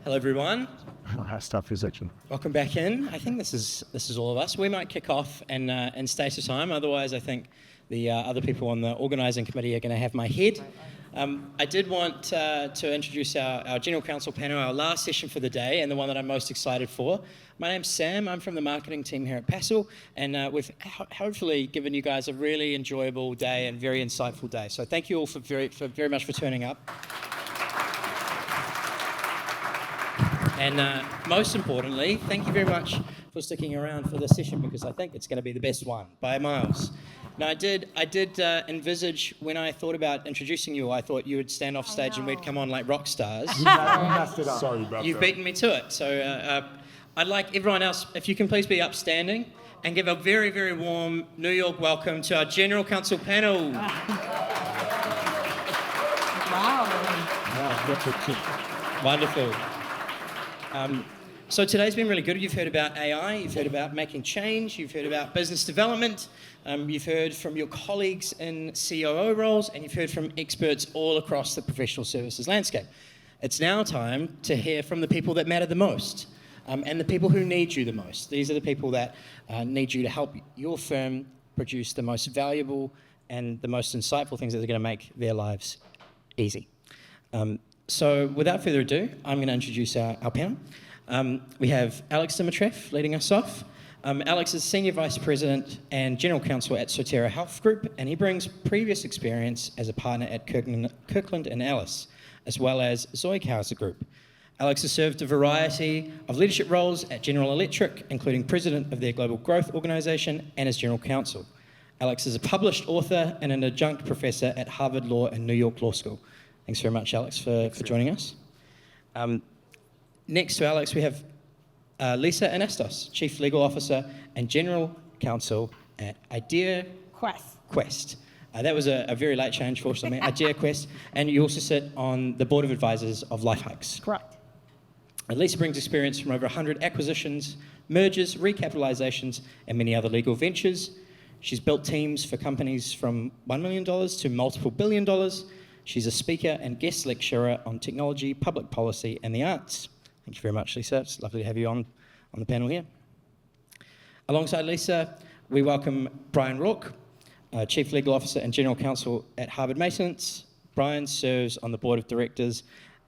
Hello, everyone. How stuff is action. Welcome back in. I think this is all of us. We might kick off and stay to time. Otherwise, I think the other people on the organising committee are going to have my head. I did want to introduce our General Counsel panel, our last session for the day, and the one that I'm most excited for. My name's Sam. I'm from the marketing team here at Passle, and we've hopefully given you guys a really enjoyable day and very insightful day. So thank you all for very much for turning up. And most importantly, thank you very much for sticking around for this session, because I think it's going to be the best one by miles. Now, I did envisage, when I thought about introducing you, I thought you would stand off stage and we'd come on like rock stars. You messed it up. Sorry about You've that. beaten me to it. So I'd like everyone else, if you can please be upstanding and give a very, very warm New York welcome to our General Counsel panel. Wow. Wonderful. So today's been really good. You've heard about AI, you've heard about making change, you've heard about business development, you've heard from your colleagues in COO roles, and you've heard from experts all across the professional services landscape. It's now time to hear from the people that matter the most, and the people who need you the most. These are the people that need you to help your firm produce the most valuable and the most insightful things that are going to make their lives easy. So without further ado, I'm going to introduce our panel. We have Alex Dimitrov leading us off. Alex is Senior Vice President and General Counsel at Sotera Health Group, and he brings previous experience as a partner at Kirkland & Ellis, as well as Zoikhauser Group. Alex has served a variety of leadership roles at General Electric, including President of their Global Growth Organization and as General Counsel. Alex is a published author and an adjunct professor at Harvard Law and New York Law School. Thanks very much, Alex, for joining us. Next to Alex, we have Lisa Anastos, Chief Legal Officer and General Counsel at Idea Quest. That was a very late change for me, Idea Quest, and you also sit on the Board of Advisors of Lifehikes. Correct. And Lisa brings experience from over 100 acquisitions, mergers, recapitalizations, and many other legal ventures. She's built teams for companies from $1 million to multiple $1 billion. She's a speaker and guest lecturer on technology, public policy, and the arts. Thank you very much, Lisa. It's lovely to have you on the panel here. Alongside Lisa, we welcome Brian Rourke, Chief Legal Officer and General Counsel at Harvard Maintenance. Brian serves on the Board of Directors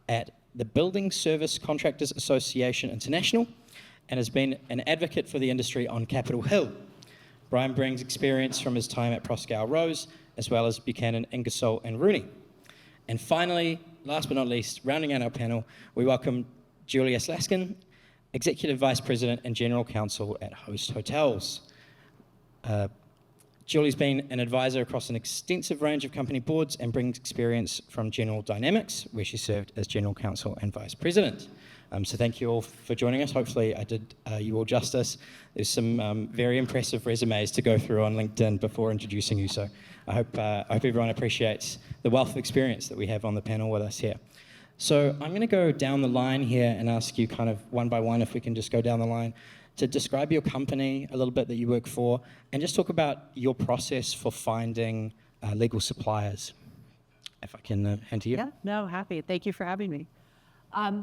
at the Building Service Contractors Association International and has been an advocate for the industry on Capitol Hill. Brian brings experience from his time at Proskauer Rose, as well as Buchanan, Ingersoll and Rooney. And finally, last but not least, rounding out our panel, we welcome Julia Slaskin, Executive Vice President and General Counsel at Host Hotels. Julie's been an advisor across an extensive range of company boards and brings experience from General Dynamics, where she served as General Counsel and Vice President. So thank you all for joining us. Hopefully I did you all justice. There's some very impressive resumes to go through on LinkedIn before introducing you, so I hope everyone appreciates the wealth of experience that we have on the panel with us here. So I'm going to go down the line here and ask you kind of one by one, if we can just go down the line, to describe your company a little bit that you work for, and just talk about your process for finding legal suppliers. If I can hand to you. Yeah, no, happy. Thank you for having me.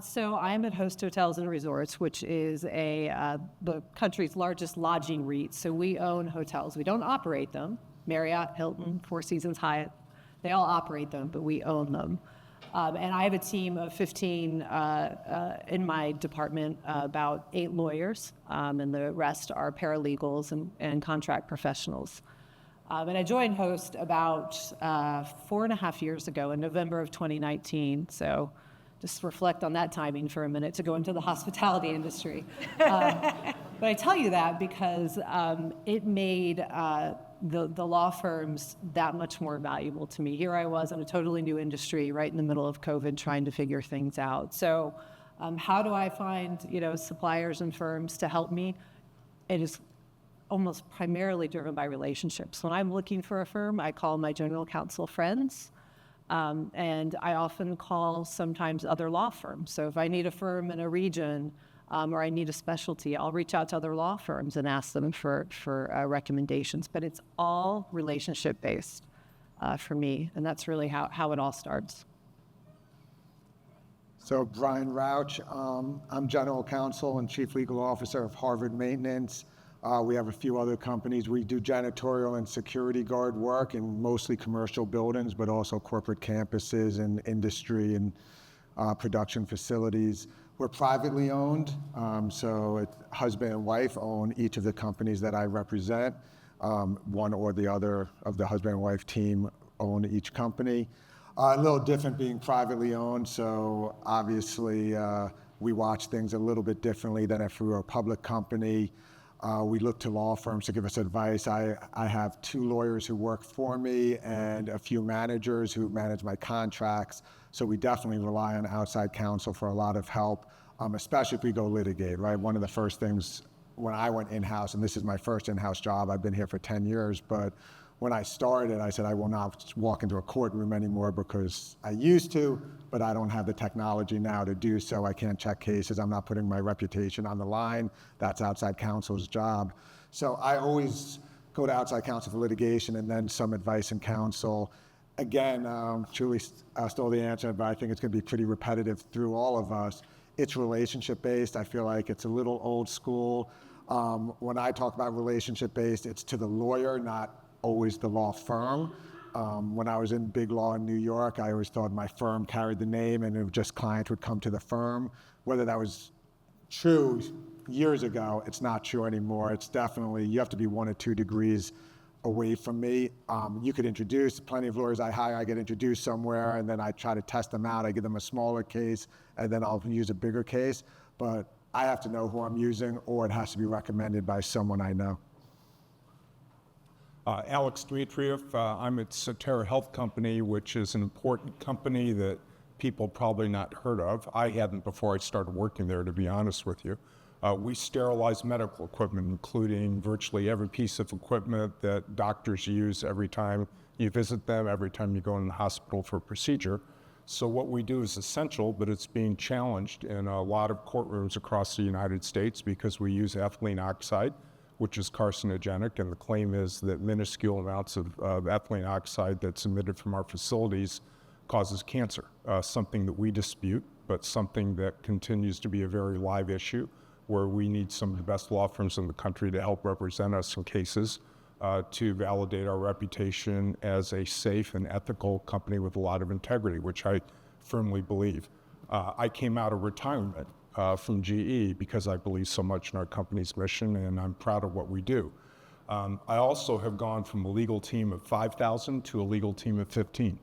So I'm at Host Hotels and Resorts, which is the country's largest lodging REIT. So we own hotels. We don't operate them. Marriott, Hilton, Four Seasons, Hyatt, they all operate them, but we own them. And I have a team of 15 in my department, about 8 lawyers, and the rest are paralegals and contract professionals. And I joined Host about 4.5 years ago in November of 2019. So just reflect on that timing for a minute to go into the hospitality industry. But I tell you that because it made the law firms that much more valuable to me. Here I was in a totally new industry right in the middle of COVID trying to figure things out. So how do I find suppliers and firms to help me? It is almost primarily driven by relationships. When I'm looking for a firm, I call my general counsel friends. And I often call sometimes other law firms. So if I need a firm in a region or I need a specialty, I'll reach out to other law firms and ask them for recommendations. But it's all relationship-based for me, and that's really how it all starts. So Brian Rauch, I'm General Counsel and Chief Legal Officer of Harvard Maintenance. We have a few other companies. We do janitorial and security guard work in mostly commercial buildings, but also corporate campuses and industry and production facilities. We're privately owned, so husband and wife own each of the companies that I represent. One or the other of the husband and wife team own each company. A little different being privately owned, so obviously we watch things a little bit differently than if we were a public company. We look to law firms to give us advice. I have 2 lawyers who work for me and a few managers who manage my contracts, so we definitely rely on outside counsel for a lot of help, especially if we go litigate, right? One of the first things when I went in-house, and this is my first in-house job, I've been here for 10 years, but when I started, I said I will not walk into a courtroom anymore because I used to, but I don't have the technology now to do so. I can't check cases. I'm not putting my reputation on the line. That's outside counsel's job. So I always go to outside counsel for litigation and then some advice and counsel. Again, Julie stole the answer, but I think it's going to be pretty repetitive through all of us. It's relationship-based. I feel like it's a little old school. When I talk about relationship-based, it's to the lawyer, not always the law firm. When I was in big law in New York, I always thought my firm carried the name and it was just clients would come to the firm. Whether that was true years ago, it's not true anymore. It's definitely, you have to be 1 or 2 degrees away from me. You could introduce, plenty of lawyers I hire, I get introduced somewhere and then I try to test them out. I give them a smaller case and then I'll use a bigger case. But I have to know who I'm using or it has to be recommended by someone I know. Alex Dmitriev, I'm at Sotera Health Company, which is an important company that people probably not heard of. I hadn't before I started working there, to be honest with you. We sterilize medical equipment, including virtually every piece of equipment that doctors use every time you visit them, every time you go in the hospital for a procedure. So what we do is essential, but it's being challenged in a lot of courtrooms across the United States because we use ethylene oxide, which is carcinogenic, and the claim is that minuscule amounts of ethylene oxide that's emitted from our facilities causes cancer, something that we dispute, but something that continues to be a very live issue where we need some of the best law firms in the country to help represent us in cases to validate our reputation as a safe and ethical company with a lot of integrity, which I firmly believe. I came out of retirement from GE because I believe so much in our company's mission and I'm proud of what we do. I also have gone from a legal team of 5,000 to a legal team of 15.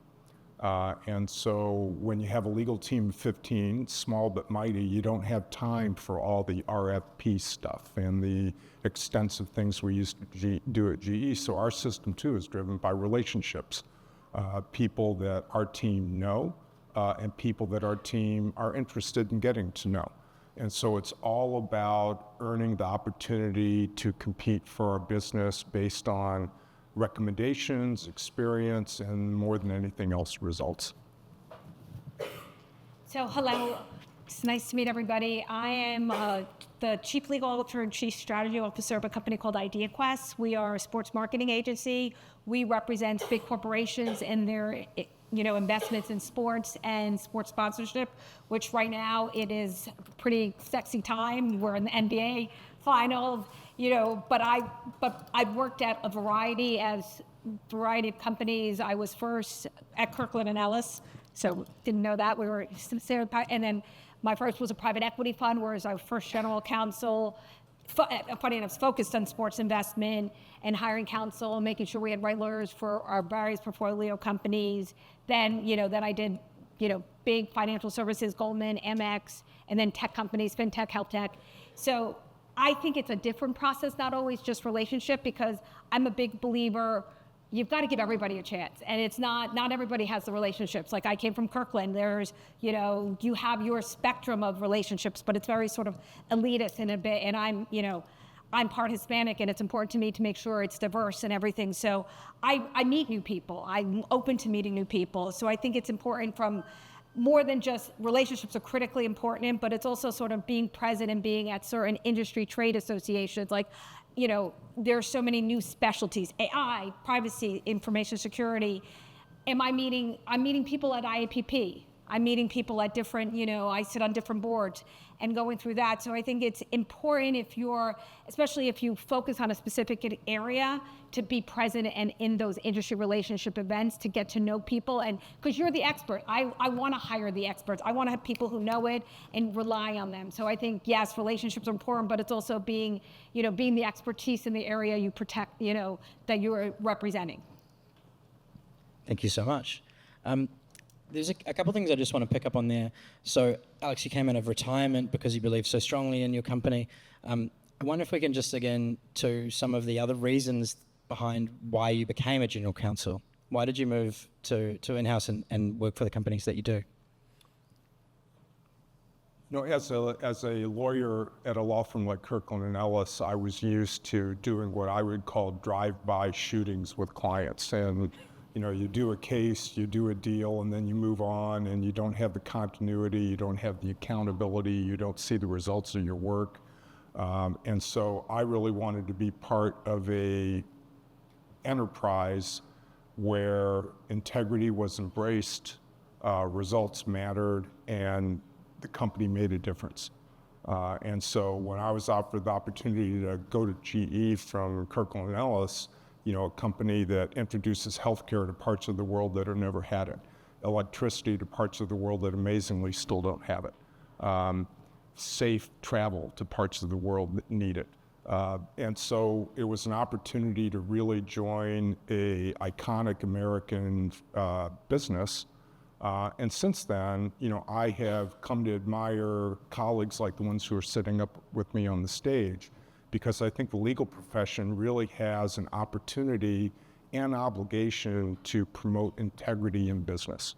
And so when you have a legal team of 15, small but mighty, you don't have time for all the RFP stuff and the extensive things we used to do at GE. So our system too is driven by relationships, people that our team know and people that our team are interested in getting to know. And so it's all about earning the opportunity to compete for our business based on recommendations, experience, and more than anything else, results. So hello, it's nice to meet everybody. I am the Chief Legal Officer and Chief Strategy Officer of a company called IdeaQuest. We are a sports marketing agency. We represent big corporations and their investments in sports and sports sponsorship, which right now it is a pretty sexy time. We're in the NBA finals, but I've worked at a variety of companies. I was first at Kirkland and Ellis, so didn't know that. We were and then my first was a private equity fund, whereas our first General Counsel, funny enough, focused on sports investment and hiring counsel, making sure we had right lawyers for our various portfolio companies. Then I did, big financial services, Goldman, Amex, and then tech companies, fintech, health tech. So I think it's a different process, not always just relationship, because I'm a big believer, you've got to give everybody a chance. And it's not everybody has the relationships. Like I came from Kirkland, there's, you have your spectrum of relationships, but it's very sort of elitist in a bit. And I'm part Hispanic and it's important to me to make sure it's diverse and everything. So I meet new people. I'm open to meeting new people. So I think it's important from more than just relationships are critically important, but it's also sort of being present and being at certain industry trade associations. Like, there's so many new specialties, AI, privacy, information security. I'm meeting people at IAPP, I'm meeting people at different, I sit on different boards and going through that. So I think it's important especially if you focus on a specific area, to be present and in those industry relationship events to get to know people. And because you're the expert, I want to hire the experts. I want to have people who know it and rely on them. So I think, yes, relationships are important, but it's also being the expertise in the area you protect, that you're representing. Thank you so much. There's a couple of things I just want to pick up on there. So, Alex, you came out of retirement because you believe so strongly in your company. I wonder if we can just again to some of the other reasons behind why you became a general counsel. Why did you move to in-house and work for the companies that you do? As a lawyer at a law firm like Kirkland & Ellis, I was used to doing what I would call drive-by shootings with clients. And you do a case, you do a deal, and then you move on, and you don't have the continuity, you don't have the accountability, you don't see the results of your work. And so I really wanted to be part of a enterprise where integrity was embraced, results mattered, and the company made a difference. And so when I was offered the opportunity to go to GE from Kirkland & Ellis, a company that introduces healthcare to parts of the world that have never had it, electricity to parts of the world that amazingly still don't have it, safe travel to parts of the world that need it. And so it was an opportunity to really join a iconic American business. And since then, I have come to admire colleagues like the ones who are sitting up with me on the stage, because I think the legal profession really has an opportunity and obligation to promote integrity in business.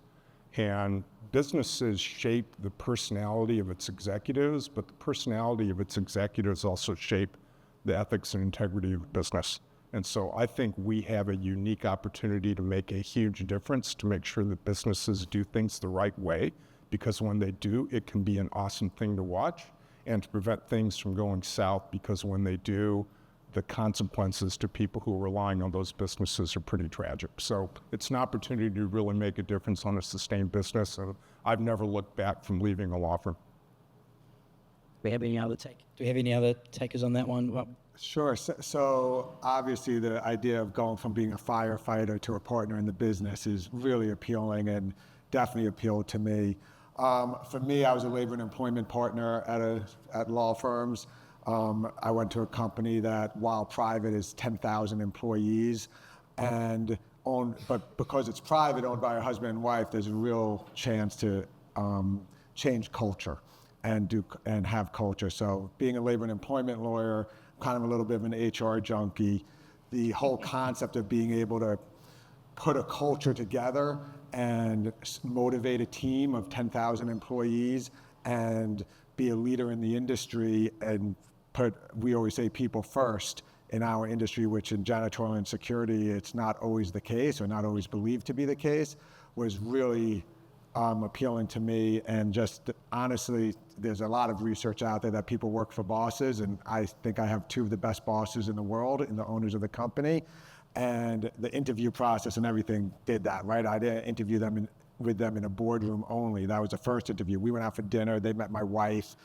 And businesses shape the personality of its executives, but the personality of its executives also shape the ethics and integrity of business. And so I think we have a unique opportunity to make a huge difference, to make sure that businesses do things the right way, because when they do, it can be an awesome thing to watch, and to prevent things from going south, because when they do, the consequences to people who are relying on those businesses are pretty tragic. So it's an opportunity to really make a difference on a sustained business, and I've never looked back from leaving a law firm. Do we have any other takers on that one? Well, Sure. So obviously the idea of going from being a firefighter to a partner in the business is really appealing and definitely appealed to me. For me, I was a labor and employment partner at law firms. I went to a company that, while private, is 10,000 employees, but because it's private, owned by a husband and wife, there's a real chance to change culture and have culture. So being a labor and employment lawyer, kind of a little bit of an HR junkie, the whole concept of being able to put a culture together and motivate a team of 10,000 employees and be a leader in the industry and we always say people first in our industry, which in janitorial and security, it's not always the case or not always believed to be the case, was really appealing to me. And just honestly, there's a lot of research out there that people work for bosses, and I think I have two of the best bosses in the world and the owners of the company. And the interview process and everything did that, right? I didn't interview them with them in a boardroom only. That was the first interview. We went out for dinner. They met my wife.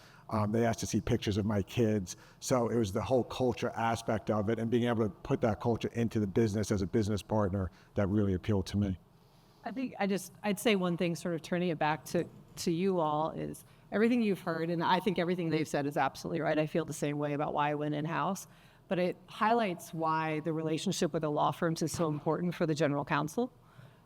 They asked to see pictures of my kids. So it was the whole culture aspect of it and being able to put that culture into the business as a business partner that really appealed to me. I think I'd say one thing, sort of turning it back to you all, is everything you've heard, and I think everything they've said is absolutely right. I feel the same way about why I went in-house. But it highlights why the relationship with the law firms is so important for the general counsel,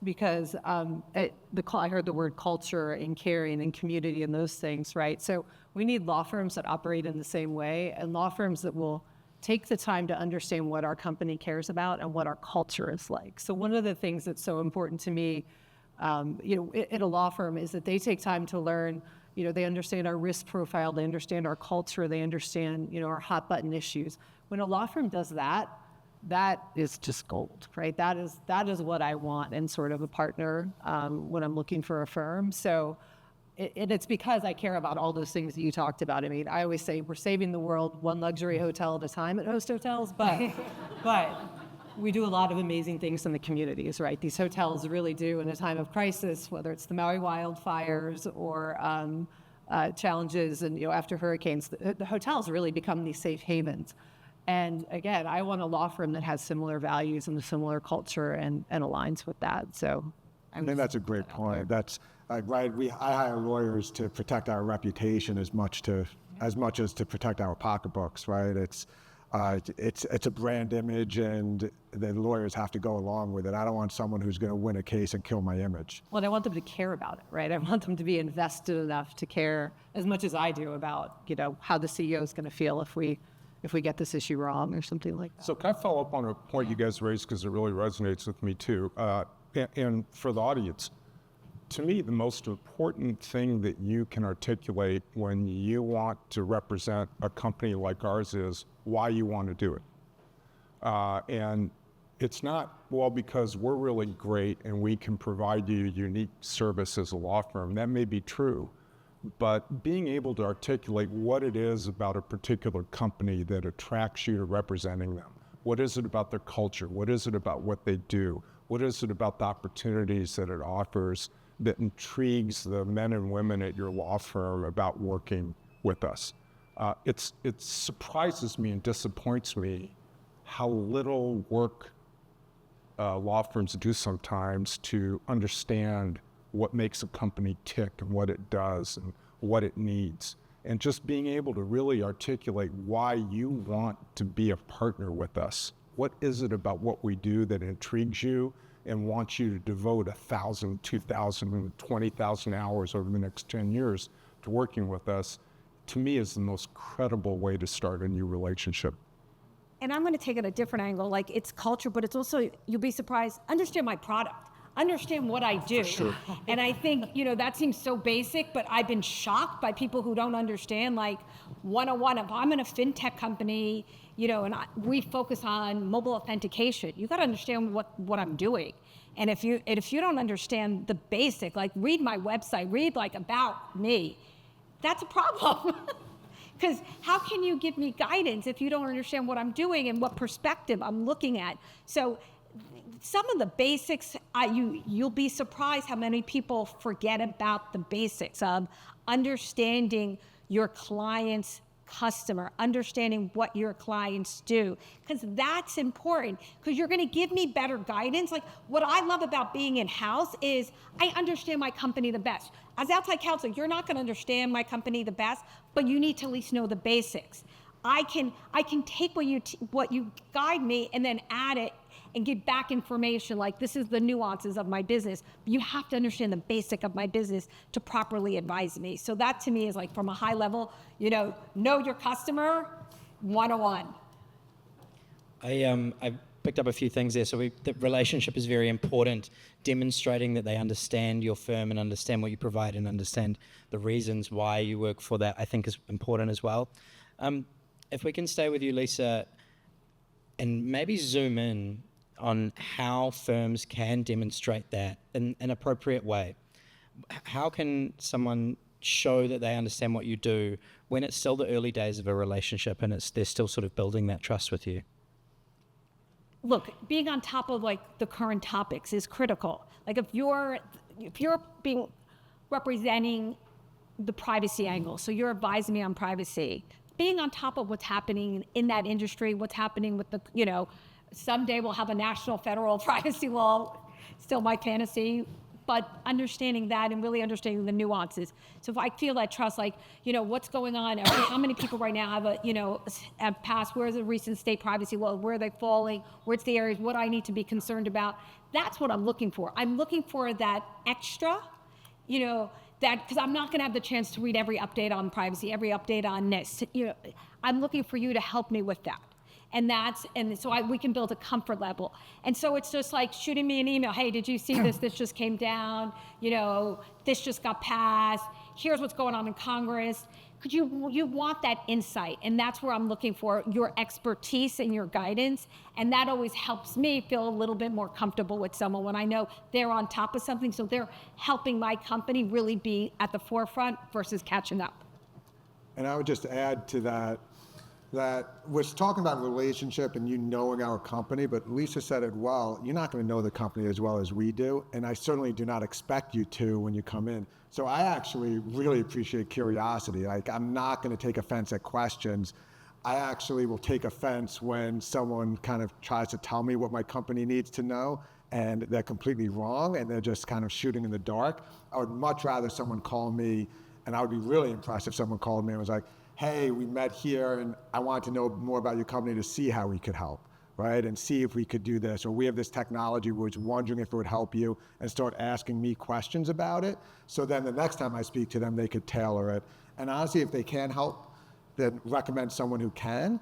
because I heard the word culture and caring and community and those things, right? So we need law firms that operate in the same way, and law firms that will take the time to understand what our company cares about and what our culture is like. So one of the things that's so important to me, at a law firm, is that they take time to learn. They understand our risk profile, they understand our culture, they understand, our hot button issues. When a law firm does that, that is just gold, right? That is what I want in sort of a partner when I'm looking for a firm. So it's because I care about all those things that you talked about. I mean, I always say we're saving the world one luxury hotel at a time at Host Hotels, but we do a lot of amazing things in the communities, right? These hotels really do, in a time of crisis, whether it's the Maui wildfires or challenges and, after hurricanes, the hotels really become these safe havens. And again, I want a law firm that has similar values and a similar culture and aligns with that. So I think that's a great point. That's right. I hire lawyers to protect our reputation as much as to protect our pocketbooks, right? It's a brand image, and the lawyers have to go along with it. I don't want someone who's going to win a case and kill my image. Well, I want them to care about it, right? I want them to be invested enough to care as much as I do about, how the CEO is going to feel if we get this issue wrong or something like that. So can I follow up on a point you guys raised, because it really resonates with me too, and for the audience. To me, the most important thing that you can articulate when you want to represent a company like ours is why you want to do it. And it's not, well, because we're really great and we can provide you unique service as a law firm. That may be true, but being able to articulate what it is about a particular company that attracts you to representing them. What is it about their culture? What is it about what they do? What is it about the opportunities that it offers that intrigues the men and women at your law firm about working with us? It surprises me and disappoints me how little work law firms do sometimes to understand what makes a company tick and what it does and what it needs. And just being able to really articulate why you want to be a partner with us. What is it about what we do that intrigues you and wants you to devote 1,000, 2,000, 20,000 hours over the next 10 years to working with us, to me is the most credible way to start a new relationship. And I'm going to take it a different angle, like it's culture, but it's also, you'll be surprised, understand my product, understand what I do. Sure. And I think, that seems so basic, but I've been shocked by people who don't understand, like 101. If I'm in a fintech company, we focus on mobile authentication, you got to understand what I'm doing. And if you don't understand the basic, like read my website, read like about me, that's a problem. Because how can you give me guidance if you don't understand what I'm doing and what perspective I'm looking at? So some of the basics, you'll be surprised how many people forget about the basics of understanding your client's customer, understanding what your clients do, because that's important, because you're going to give me better guidance. Like what I love about being in-house is I understand my company the best. As outside counsel, you're not going to understand my company the best, but you need to at least know the basics. I can take what you guide me and then add it and give back information like this is the nuances of my business. You have to understand the basic of my business to properly advise me. So that to me is like from a high level, know your customer 101. I picked up a few things there. So the relationship is very important, demonstrating that they understand your firm and understand what you provide and understand the reasons why you work for that, I think is important as well. If we can stay with you, Lisa, and maybe zoom in on how firms can demonstrate that in an appropriate way. How can someone show that they understand what you do when it's still the early days of a relationship and they're still sort of building that trust with you? Look, being on top of like the current topics is critical. Like if you're representing the privacy angle, so you're advising me on privacy, being on top of what's happening in that industry, what's happening with someday we'll have a national federal privacy law, still my fantasy, but understanding that and really understanding the nuances. So if I feel that trust, like, what's going on, how many people right now have passed, where's the recent state privacy law, where are they falling, where's the areas, what I need to be concerned about, that's what I'm looking for. I'm looking for that extra, because I'm not going to have the chance to read every update on privacy, every update on NIST. I'm looking for you to help me with that. And we can build a comfort level. And so it's just like shooting me an email. Hey, did you see this? This just came down. This just got passed. Here's what's going on in Congress. Could you want that insight? And that's where I'm looking for your expertise and your guidance. And that always helps me feel a little bit more comfortable with someone when I know they're on top of something. So they're helping my company really be at the forefront versus catching up. And I would just add to that, that we're talking about relationship and you knowing our company, but Lisa said it well, you're not going to know the company as well as we do, and I certainly do not expect you to when you come in. So I actually really appreciate curiosity. Like, I'm not going to take offense at questions. I actually will take offense when someone kind of tries to tell me what my company needs to know and they're completely wrong and they're just kind of shooting in the dark. I would much rather someone call me, and I would be really impressed if someone called me and was like, hey, we met here and I want to know more about your company to see how we could help, right? And see if we could do this, or we have this technology, we're just wondering if it would help you, and start asking me questions about it. So then the next time I speak to them, they could tailor it. And honestly, if they can't help, then recommend someone who can.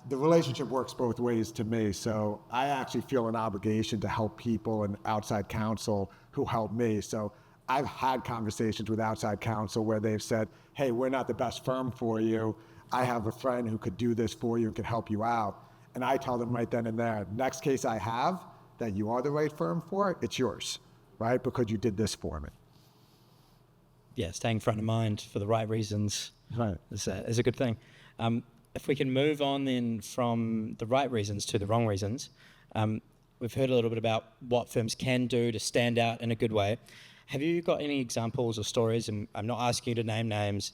The relationship works both ways to me. So I actually feel an obligation to help people and outside counsel who help me. So I've had conversations with outside counsel where they've said, hey, we're not the best firm for you. I have a friend who could do this for you and could help you out. And I tell them right then and there, next case I have that you are the right firm for, it's yours, right? Because you did this for me. Yeah, staying front of mind for the right reasons Right. is a good thing. If we can move on then from the right reasons to the wrong reasons, we've heard a little bit about what firms can do to stand out in a good way. Have you got any examples or stories, and I'm not asking you to name names,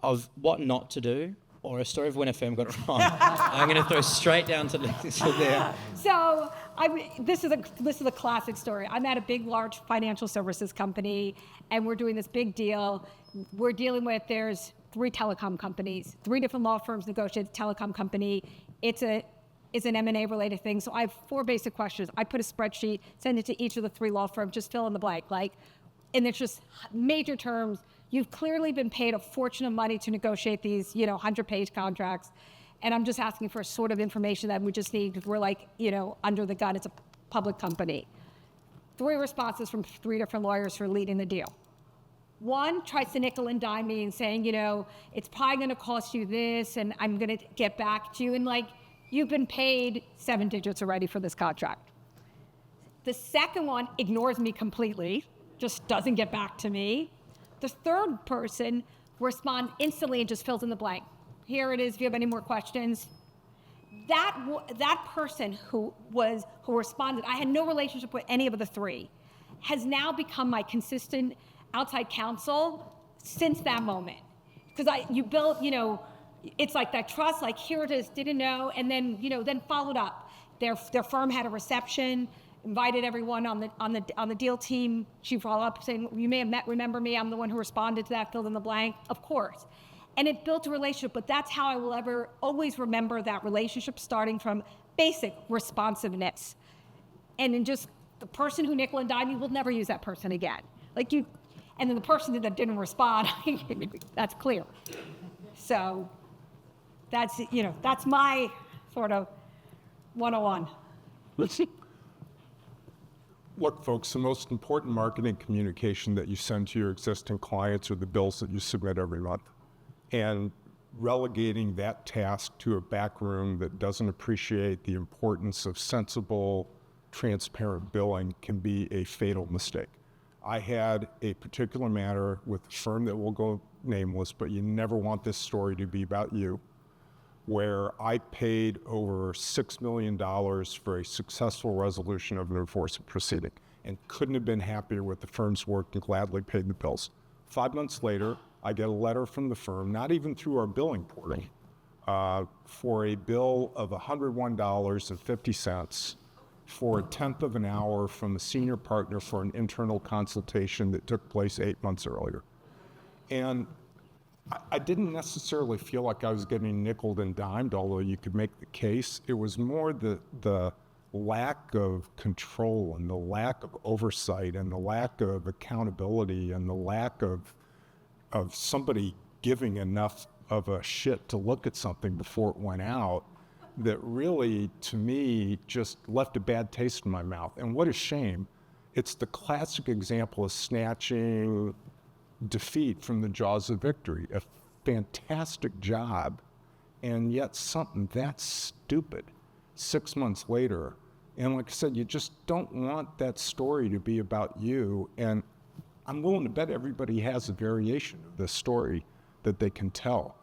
of what not to do, or a story of when a firm got it wrong? I'm going to throw straight down to there. So this is a classic story. I'm at a big, large financial services company, and we're doing this big deal. We're dealing with, there's 3 telecom companies, 3 different law firms negotiate the telecom company. It's an M&A related thing. So I have 4 basic questions. I put a spreadsheet, send it to each of the 3 law firms, just fill in the blank. And it's just major terms. You've clearly been paid a fortune of money to negotiate these, 100-page contracts. And I'm just asking for sort of information that we just need, because we're under the gun. It's a public company. 3 responses from 3 different lawyers who are leading the deal. One tries to nickel and dime me and saying, it's probably going to cost you this, and I'm going to get back to you. And you've been paid 7 digits already for this contract. The second one ignores me completely, just doesn't get back to me. The third person responds instantly and just fills in the blank. Here it is, if you have any more questions. That person who responded, I had no relationship with any of the 3, has now become my consistent outside counsel since that moment. Because you build, it's like that trust, here it is, didn't know, and then, then followed up. Their firm had a reception, invited everyone on the deal team. She followed up saying, you may have remember me, I'm the one who responded to that, filled in the blank, of course. And it built a relationship, but that's how I will always remember that relationship, starting from basic responsiveness. And then just the person who nickel and dime me, will never use that person again. And then the person that didn't respond, that's clear. So that's my sort of 101. Let's see. Look, folks, the most important marketing communication that you send to your existing clients are the bills that you submit every month. And relegating that task to a back room that doesn't appreciate the importance of sensible, transparent billing can be a fatal mistake. I had a particular matter with a firm that will go nameless, but you never want this story to be about you, where I paid over $6 million for a successful resolution of an enforcement proceeding and couldn't have been happier with the firm's work and gladly paid the bills. 5 months later, I get a letter from the firm, not even through our billing portal, for a bill of $101.50 for a 1/10 of an hour from a senior partner for an internal consultation that took place 8 months earlier. And I didn't necessarily feel like I was getting nickeled and dimed, although you could make the case. It was more the lack of control and the lack of oversight and the lack of accountability and the lack of somebody giving enough of a shit to look at something before it went out that really, to me, just left a bad taste in my mouth. And what a shame. It's the classic example of snatching defeat from the jaws of victory. A fantastic job, and yet something that stupid 6 months later. And like I said, you just don't want that story to be about you. And I'm willing to bet everybody has a variation of this story that they can tell.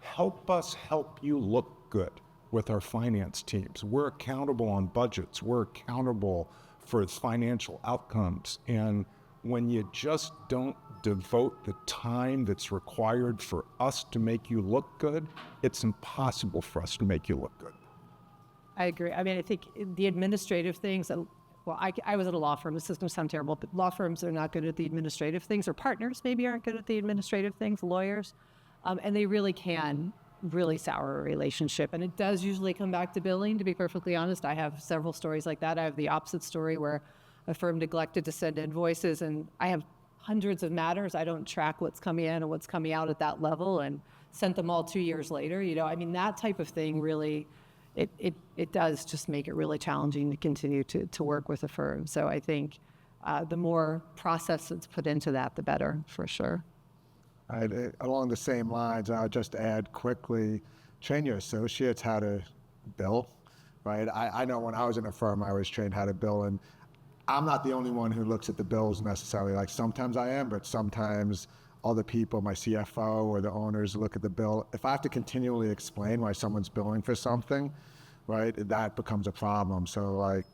help us help you look good with our finance teams. We're accountable on budgets. We're accountable for financial outcomes. And when you just don't devote the time that's required for us to make you look good, it's impossible for us to make you look good. I agree. I mean, I think the administrative things, well, I was at a law firm. This is going to sound terrible, but law firms are not good at the administrative things, or partners maybe aren't good at the administrative things, lawyers, and they really can really sour a relationship. And it does usually come back to billing, to be perfectly honest. I have several stories like that. I have the opposite story where a firm neglected to send invoices, and I have hundreds of matters. I don't track what's coming in and what's coming out at that level, and sent them all 2 years later. I mean, that type of thing really, it does just make it really challenging to continue to work with a firm. So I think the more process that's put into that, the better, for sure. Along the same lines, I'll just add quickly, train your associates how to bill, right? I know when I was in a firm, I was trained how to bill, and I'm not the only one who looks at the bills necessarily. Like, sometimes I am, but sometimes other people, my CFO or the owners, look at the bill. If I have to continually explain why someone's billing for something, right, that becomes a problem. So, like,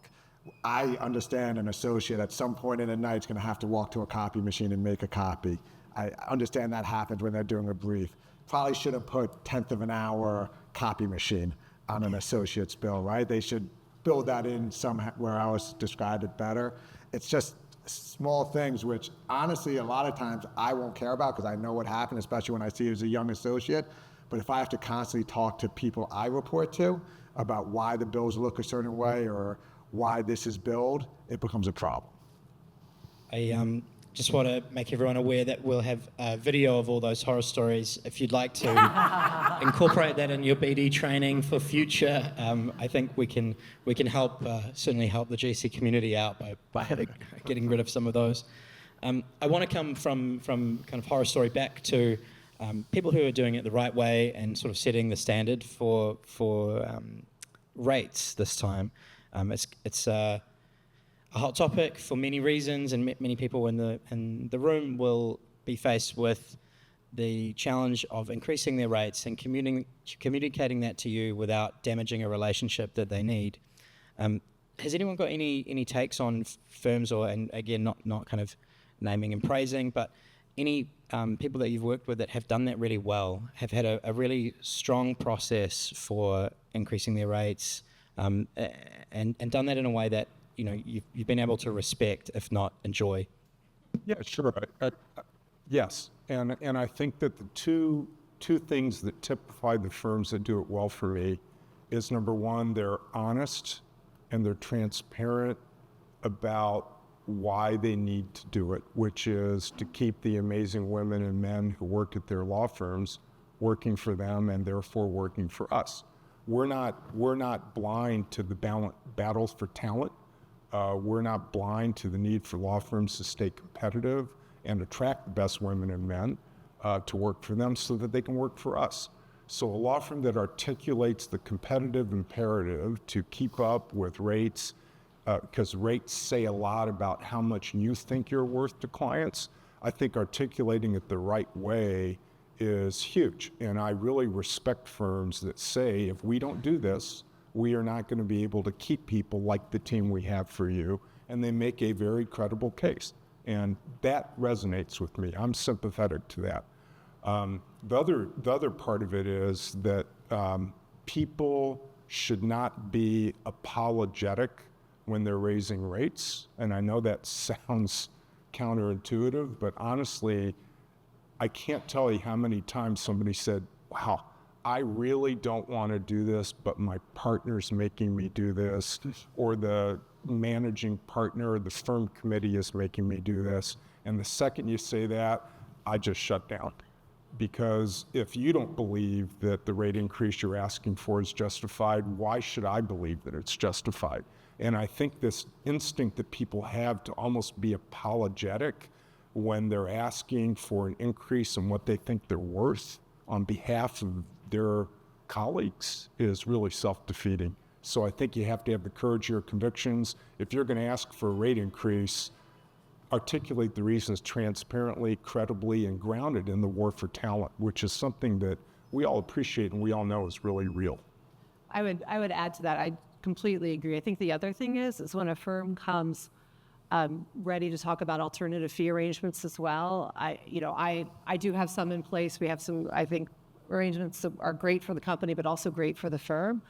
I understand an associate at some point in the night is going to have to walk to a copy machine and make a copy. I understand that happens when they're doing a brief. Probably shouldn't put 1/10 of an hour copy machine on an associate's bill, right? They should build that in somewhere else, describe it better. It's just small things, which honestly, a lot of times I won't care about because I know what happened, especially when I see it as a young associate. But if I have to constantly talk to people I report to about why the bills look a certain way or why this is billed, it becomes a problem. I just want to make everyone aware that we'll have a video of all those horror stories. If you'd like to incorporate that in your BD training for future, I think we can help, certainly help the GC community out by getting rid of some of those. I want to come from kind of horror story back to people who are doing it the right way and sort of setting the standard for rates this time. It's a hot topic for many reasons, and many people in the room will be faced with the challenge of increasing their rates and communicating that to you without damaging a relationship that they need. Has anyone got any takes on firms, or, and again, not kind of naming and praising, but any people that you've worked with that have done that really well, have had a really strong process for increasing their rates, and done that in a way that you've been able to respect, if not enjoy? Yeah, sure. Yes, and I think that the two things that typify the firms that do it well for me is, number one, they're honest and they're transparent about why they need to do it, which is to keep the amazing women and men who work at their law firms working for them and therefore working for us. We're not blind to the battles for talent. We're not blind to the need for law firms to stay competitive and attract the best women and men to work for them so that they can work for us. So a law firm that articulates the competitive imperative to keep up with rates, because rates say a lot about how much you think you're worth to clients, I think articulating it the right way is huge. And I really respect firms that say, if we don't do this, we are not going to be able to keep people like the team we have for you. And they make a very credible case. And that resonates with me. I'm sympathetic to that. The other part of it is that people should not be apologetic when they're raising rates. And I know that sounds counterintuitive, but honestly, I can't tell you how many times somebody said, wow, I really don't want to do this, but my partner's making me do this, or the managing partner or the firm committee is making me do this. And the second you say that, I just shut down. Because if you don't believe that the rate increase you're asking for is justified, why should I believe that it's justified? And I think this instinct that people have to almost be apologetic when they're asking for an increase in what they think they're worth on behalf of their colleagues is really self-defeating. So I think you have to have the courage of your convictions. If you're going to ask for a rate increase, articulate the reasons transparently, credibly, and grounded in the war for talent, which is something that we all appreciate and we all know is really real. I would add to that. I completely agree. I think the other thing is when a firm comes ready to talk about alternative fee arrangements as well. I do have some in place. We have some, I think, arrangements that are great for the company, but also great for the firm.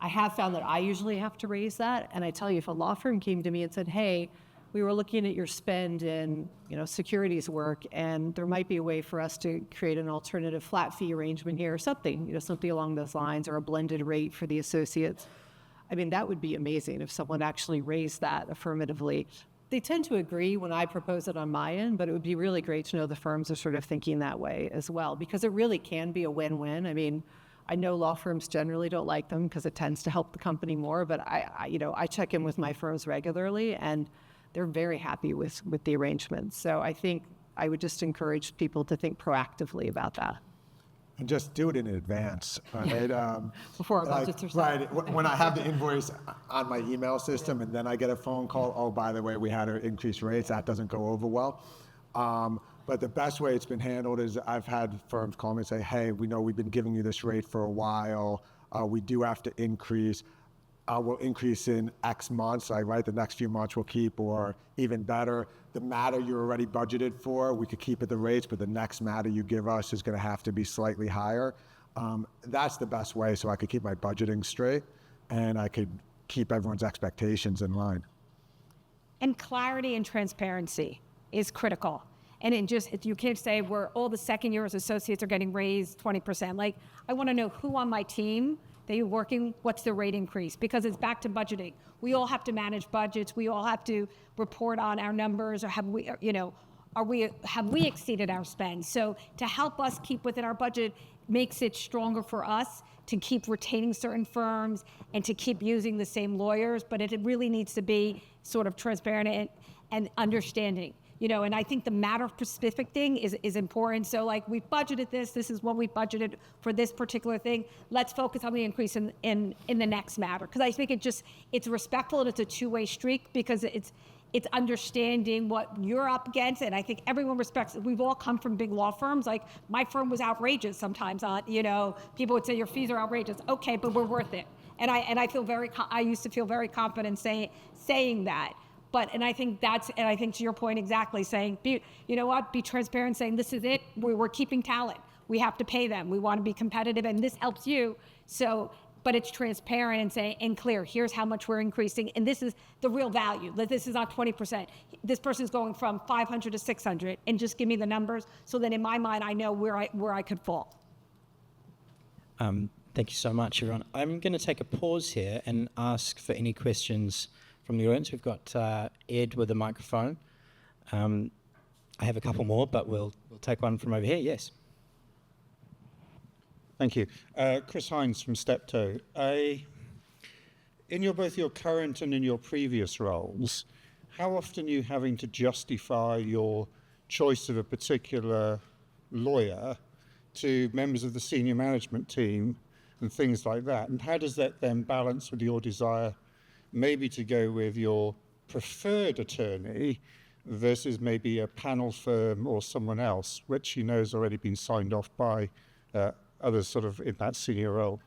I have found that I usually have to raise that. And I tell you, if a law firm came to me and said, hey, we were looking at your spend in, securities work, and there might be a way for us to create an alternative flat fee arrangement here or something, something along those lines, or a blended rate for the associates. I mean, that would be amazing if someone actually raised that affirmatively. They tend to agree when I propose it on my end, but it would be really great to know the firms are sort of thinking that way as well, because it really can be a win-win. I mean, I know law firms generally don't like them because it tends to help the company more, but I check in with my firms regularly, and they're very happy with the arrangements. So I think I would just encourage people to think proactively about that. And just do it in advance, right? Before our budgets are set. Right. When I have the invoice on my email system and then I get a phone call, oh, by the way, we had to increase rates, that doesn't go over well. But the best way it's been handled is I've had firms call me and say, hey, we know we've been giving you this rate for a while. We do have to increase. We'll increase in X months, right? The next few months we'll keep, or even better, the matter you're already budgeted for, we could keep at the rates, but the next matter you give us is going to have to be slightly higher. That's the best way, so I could keep my budgeting straight and I could keep everyone's expectations in line. And clarity and transparency is critical. And you can't say all the second years associates are getting raised 20%. Like, I want to know who on my team that you're working, what's the rate increase? Because it's back to budgeting. We all have to manage budgets. We all have to report on our numbers, or have we exceeded our spend? So to help us keep within our budget makes it stronger for us to keep retaining certain firms and to keep using the same lawyers, but it really needs to be sort of transparent and understanding. And I think the matter-specific thing is important. So, like, we've budgeted this is what we budgeted for this particular thing. Let's focus on the increase in the next matter. Because I think it's respectful and it's a two-way streak, because it's understanding what you're up against. And I think everyone respects it. We've all come from big law firms. Like, my firm was outrageous sometimes. People would say your fees are outrageous. Okay, but we're worth it. And I used to feel very confident saying that. And I think to your point exactly, saying, be transparent, saying this is it. We're keeping talent. We have to pay them. We want to be competitive, and this helps you. So, but it's transparent and clear. Here's how much we're increasing, and this is the real value. This is not 20%. This person's going from 500 to 600, and just give me the numbers, so that in my mind I know where I could fall. Thank you so much, everyone. I'm going to take a pause here and ask for any questions from the audience. We've got Ed with a microphone. I have a couple more, but we'll take one from over here. Yes. Thank you. Chris Hines from Steptoe. In both your current and in your previous roles, how often are you having to justify your choice of a particular lawyer to members of the senior management team and things like that? And how does that then balance with your desire maybe to go with your preferred attorney versus maybe a panel firm or someone else, which you know has already been signed off by others sort of in that senior role?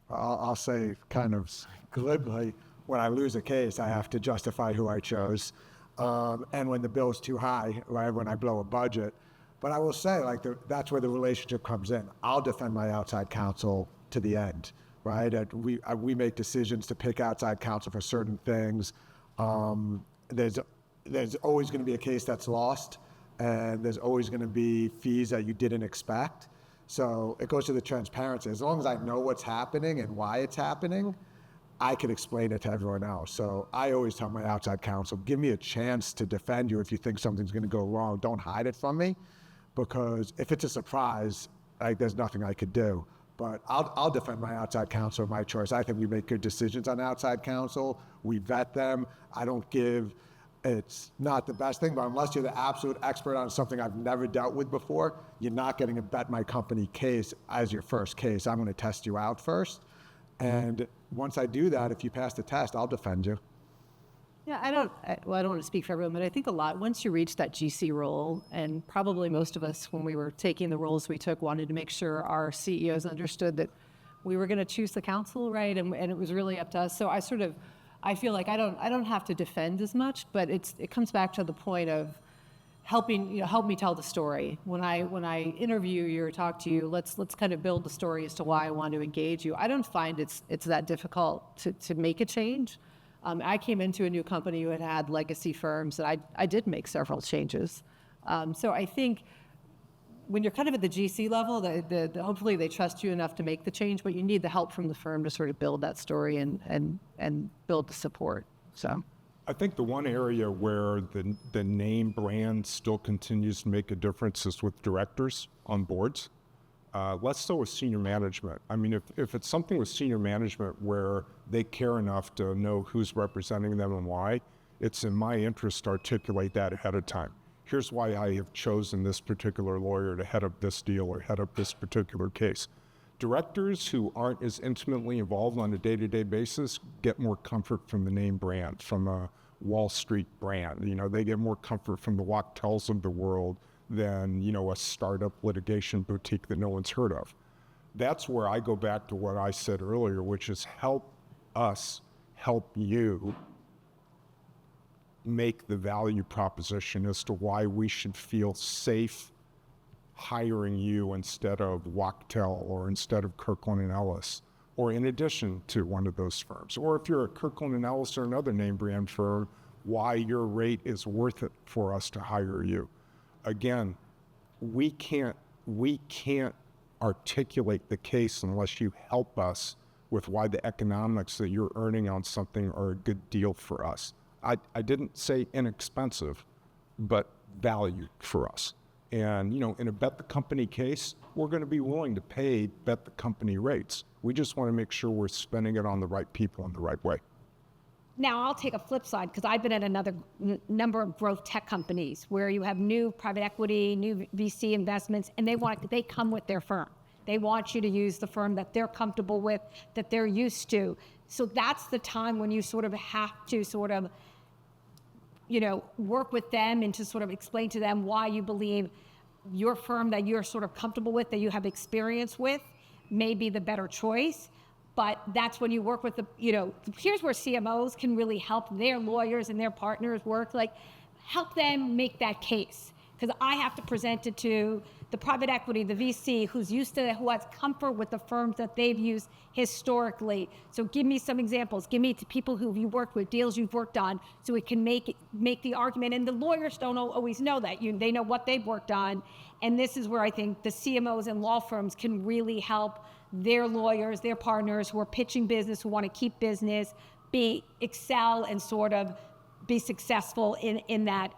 I'll say kind of glibly, when I lose a case, I have to justify who I chose. And when the bill's too high, right, when I blow a budget. But I will say, that's where the relationship comes in. I'll defend my outside counsel to the end. Right? We make decisions to pick outside counsel for certain things. There's always going to be a case that's lost, and there's always going to be fees that you didn't expect. So it goes to the transparency. As long as I know what's happening and why it's happening, I can explain it to everyone else. So I always tell my outside counsel, give me a chance to defend you if you think something's going to go wrong. Don't hide it from me, because if it's a surprise, there's nothing I could do. But I'll defend my outside counsel, my choice. I think we make good decisions on outside counsel. We vet them. It's not the best thing, but unless you're the absolute expert on something I've never dealt with before, you're not getting a bet my company case as your first case. I'm going to test you out first. And once I do that, if you pass the test, I'll defend you. Yeah, well, I don't want to speak for everyone, but I think a lot, once you reach that GC role, and probably most of us, when we were taking the roles we took, wanted to make sure our CEOs understood that we were going to choose the counsel, right? And it was really up to us. So I feel like I don't have to defend as much, but it comes back to the point of help me tell the story. When I interview you or talk to you, let's kind of build the story as to why I want to engage you. I don't find it's that difficult to make a change. I came into a new company who had legacy firms, and I did make several changes. So I think when you're kind of at the GC level, hopefully they trust you enough to make the change, but you need the help from the firm to sort of build that story and build the support. So I think the one area where the name brand still continues to make a difference is with directors on boards. Less so with senior management. I mean, if it's something with senior management where they care enough to know who's representing them and why, it's in my interest to articulate that ahead of time. Here's why I have chosen this particular lawyer to head up this deal or head up this particular case. Directors who aren't as intimately involved on a day-to-day basis get more comfort from the name brand, from a Wall Street brand. They get more comfort from the Wachtels of the world than, a startup litigation boutique that no one's heard of. That's where I go back to what I said earlier, which is help us help you make the value proposition as to why we should feel safe hiring you instead of Wachtel or instead of Kirkland & Ellis, or in addition to one of those firms. Or if you're a Kirkland & Ellis or another name brand firm, why your rate is worth it for us to hire you. Again, we can't articulate the case unless you help us with why the economics that you're earning on something are a good deal for us. I didn't say inexpensive, but value for us. And, in a bet the company case, we're going to be willing to pay bet the company rates. We just want to make sure we're spending it on the right people in the right way. Now, I'll take a flip side because I've been at another number of growth tech companies where you have new private equity, new VC investments, and they come with their firm. They want you to use the firm that they're comfortable with, that they're used to. So that's the time when you sort of have to work with them and to sort of explain to them why you believe your firm that you're sort of comfortable with, that you have experience with, may be the better choice. But that's when you work with here's where CMOs can really help their lawyers and their partners work, help them make that case. Because I have to present it to the private equity, the VC, who has comfort with the firms that they've used historically. So give me some examples. Give me to people who you worked with, deals you've worked on, so we can make the argument. And the lawyers don't always know that. They know what they've worked on. And this is where I think the CMOs and law firms can really help their lawyers, their partners who are pitching business, who want to keep business, excel and sort of be successful in that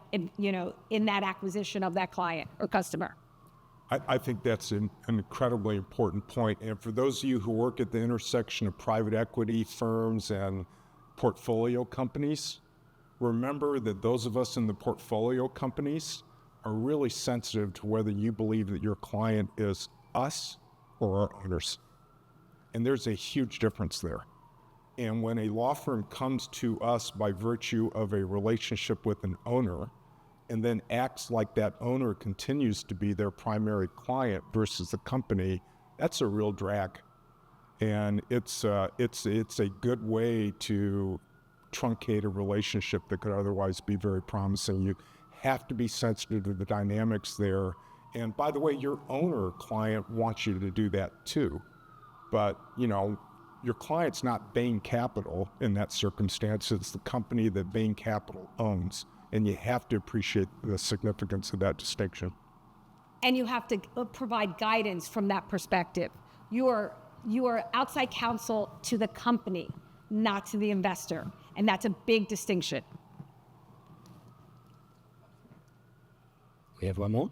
acquisition of that client or customer. I think that's an incredibly important point. And for those of you who work at the intersection of private equity firms and portfolio companies, remember that those of us in the portfolio companies are really sensitive to whether you believe that your client is us or our owners. And there's a huge difference there. And when a law firm comes to us by virtue of a relationship with an owner and then acts like that owner continues to be their primary client versus the company, that's a real drag. And it's a good way to truncate a relationship that could otherwise be very promising. You have to be sensitive to the dynamics there. And by the way, your owner client wants you to do that too. But, your client's not Bain Capital in that circumstance. It's the company that Bain Capital owns. And you have to appreciate the significance of that distinction. And you have to provide guidance from that perspective. You are outside counsel to the company, not to the investor. And that's a big distinction. We have one more.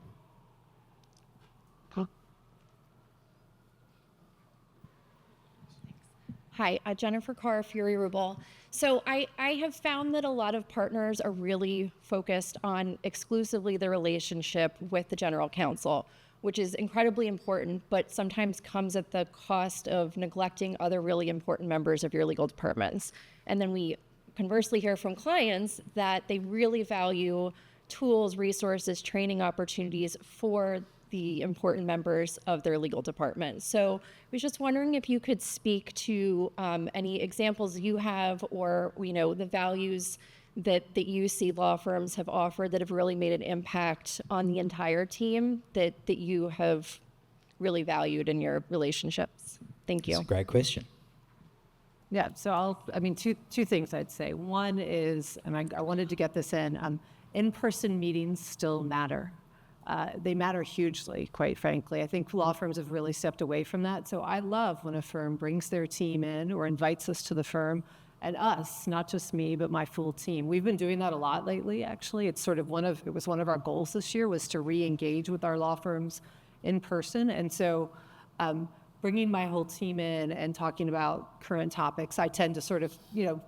Hi, Jennifer Carr, Fury Rubel. So I have found that a lot of partners are really focused on exclusively the relationship with the General Counsel, which is incredibly important, but sometimes comes at the cost of neglecting other really important members of your legal departments. And then we conversely hear from clients that they really value tools, resources, training opportunities for the important members of their legal department. So I was just wondering if you could speak to any examples you have, or the values that you see law firms have offered that have really made an impact on the entire team that you have really valued in your relationships. Thank you. That's a great question. Yeah, so two things I'd say. One is, and I wanted to get this in-person meetings still matter. They matter hugely, quite frankly. I think law firms have really stepped away from that. So I love when a firm brings their team in or invites us to the firm, and us, not just me, but my full team. We've been doing that a lot lately, actually. It's sort of it was one of our goals this year, was to re-engage with our law firms in person. And so bringing my whole team in and talking about current topics, I tend to sort of,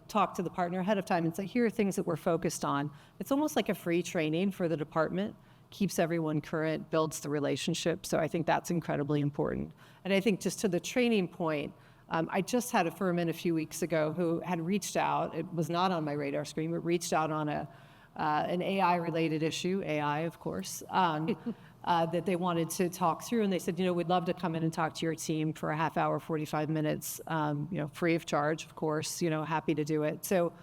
talk to the partner ahead of time and say, here are things that we're focused on. It's almost like a free training for the department, keeps everyone current, builds the relationship. So I think that's incredibly important. And I think just to the training point, I just had a firm in a few weeks ago who had reached out. It was not on my radar screen, but reached out on an AI-related issue, AI, of course, that they wanted to talk through. And they said, we'd love to come in and talk to your team for a half hour, 45 minutes, free of charge, of course, happy to do it. So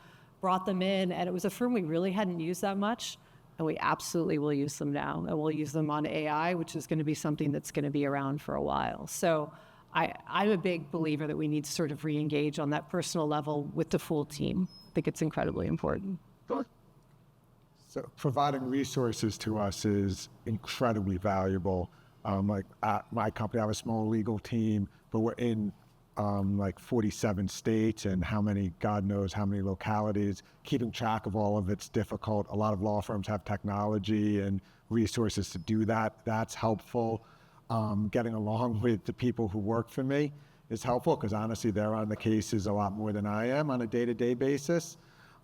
brought them in, and it was a firm we really hadn't used that much. And we absolutely will use them now. And we'll use them on AI, which is going to be something that's going to be around for a while. So I'm a big believer that we need to sort of re-engage on that personal level with the full team. I think it's incredibly important. So providing resources to us is incredibly valuable. Like at my company, I have a small legal team, but we're in 47 states, and God knows how many localities. Keeping track of all of it's difficult. A lot of law firms have technology and resources to do that. That's helpful. Getting along with the people who work for me is helpful, because honestly, they're on the cases a lot more than I am on a day-to-day basis.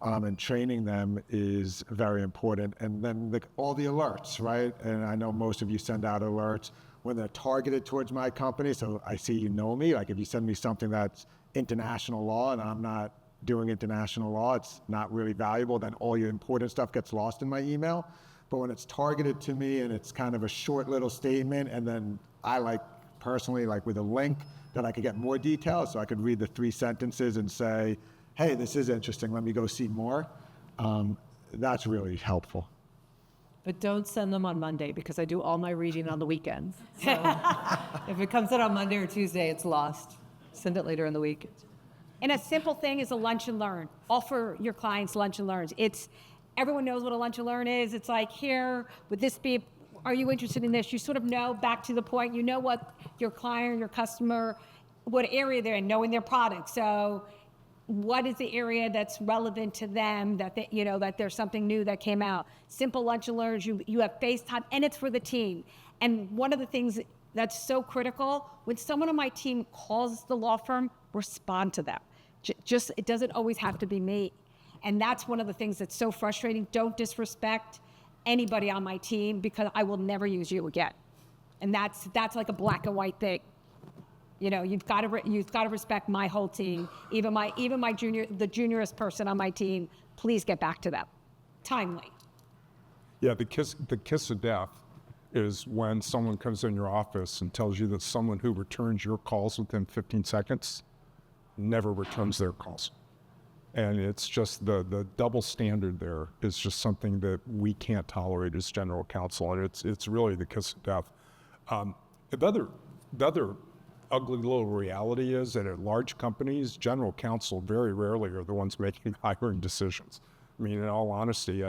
And training them is very important. And then all the alerts, right? And I know most of you send out alerts when they're targeted towards my company. So I see me. Like if you send me something that's international law and I'm not doing international law, it's not really valuable. Then all your important stuff gets lost in my email. But when it's targeted to me and it's kind of a short little statement, and then I personally with a link that I could get more details, so I could read the 3 sentences and say, hey, this is interesting, let me go see more. That's really helpful. But don't send them on Monday, because I do all my reading on the weekends. So if it comes out on Monday or Tuesday, it's lost. Send it later in the week. And a simple thing is a lunch and learn. Offer your clients lunch and learns. Everyone knows what a lunch and learn is. It's like, here, would this be, are you interested in this? You sort of know, back to the point, you know what your client, your customer, what area they're in, knowing their product. So what is the area that's relevant to them, that that there's something new that came out. Simple lunch and learns, you have FaceTime, and it's for the team. And one of the things that's so critical, when someone on my team calls the law firm, respond to them. It doesn't always have to be me. And that's one of the things that's so frustrating. Don't disrespect anybody on my team, because I will never use you again. And that's like a black and white thing. You've got to respect my whole team, even my the juniorest person on my team. Please get back to them, timely. Yeah, the kiss of death is when someone comes in your office and tells you that someone who returns your calls within 15 seconds never returns their calls. And it's just the double standard there is just something that we can't tolerate as General Counsel, and it's really the kiss of death. The other ugly little reality is that at large companies, General Counsel very rarely are the ones making hiring decisions. I mean, in all honesty,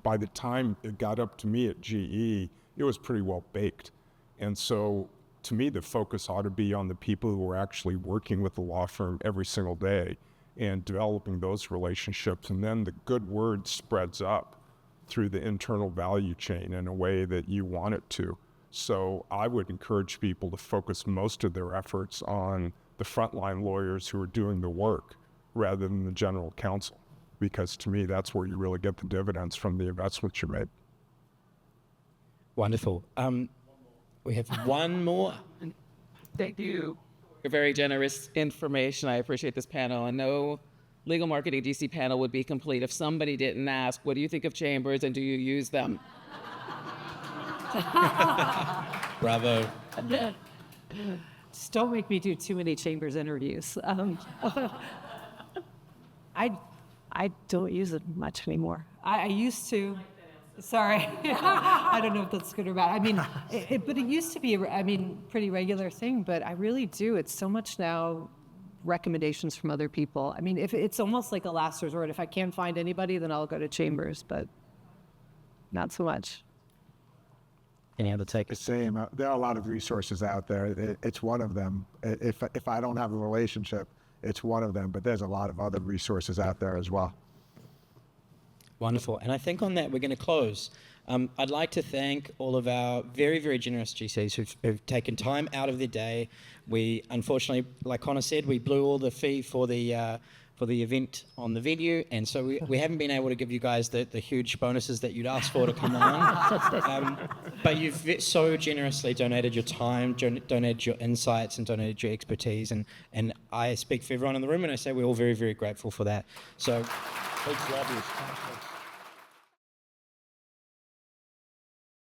by the time it got up to me at GE, it was pretty well baked. And so to me, the focus ought to be on the people who are actually working with the law firm every single day and developing those relationships. And then the good word spreads up through the internal value chain in a way that you want it to. So I would encourage people to focus most of their efforts on the frontline lawyers who are doing the work rather than the general counsel, because to me, that's where you really get the dividends from the investments you made. Wonderful. We have one more. Thank you for very generous information. I appreciate this panel. I know legal marketing DC panel would be complete if somebody didn't ask, what do you think of chambers and do you use them? Bravo. Just don't make me do too many chambers interviews. I don't use it much anymore. I used to. Sorry, I don't know if that's good or bad. I mean, but it used to be, pretty regular thing. But I really do. It's so much now. Recommendations from other people. I mean, if it's almost like a last resort. If I can't find anybody, then I'll go to chambers. But not so much. Any other take? The same. There are a lot of resources out there. It's one of them. If I don't have a relationship, it's one of them. But there's a lot of other resources out there as well. Wonderful. And I think on that, we're going to close. I'd like to thank all of our very, very generous GCs who've taken time out of their day. We, unfortunately, like Connor said, we blew all the fee for the event on the venue, and so we haven't been able to give you guys the huge bonuses that you'd asked for to come on. But you've so generously donated your time, donated your insights, and donated your expertise. And I speak for everyone in the room, and I say we're all very, very grateful for that. So, big love you.